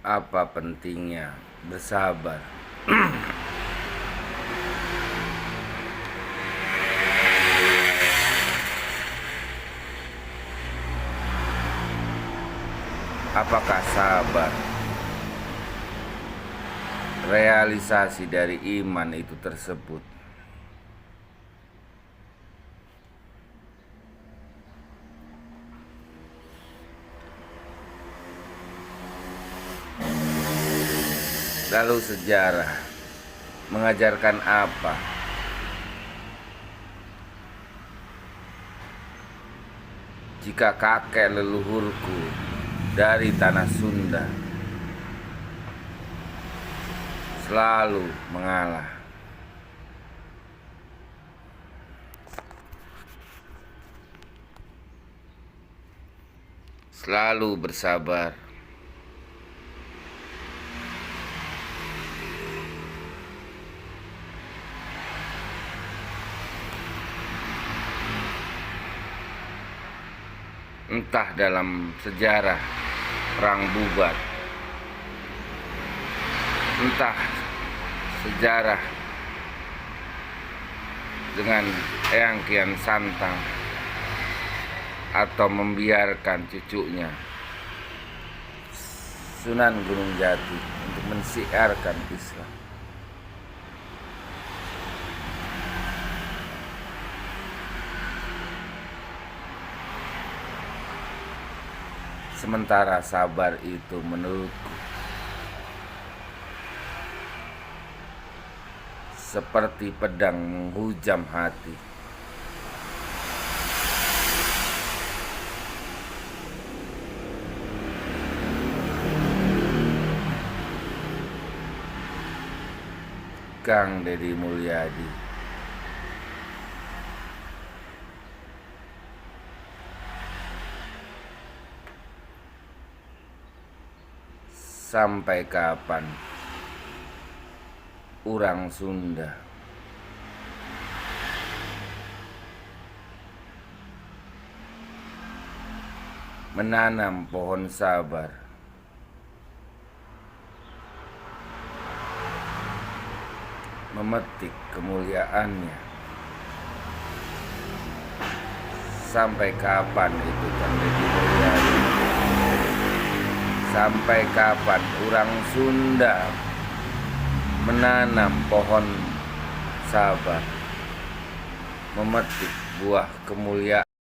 Apa pentingnya bersabar? Apakah sabar realisasi dari iman itu tersebut? Lalu sejarah mengajarkan apa? Jika kakek leluhurku dari tanah Sunda selalu mengalah, selalu bersabar, entah dalam sejarah perang Bubat, entah sejarah dengan Eyang Kian Santang, atau membiarkan cucunya Sunan Gunung Jati untuk mensiarkan Islam. Sementara sabar itu menurutku seperti pedang menghujam hati. Kang Deddy Mulyadi. Sampai kapan orang Sunda menanam pohon sabar, memetik kemuliaannya? Sampai kapan itu, Kang Deddy Mulyadi? Sampai kapan orang Sunda menanam pohon sabar, memetik buah kemuliaan?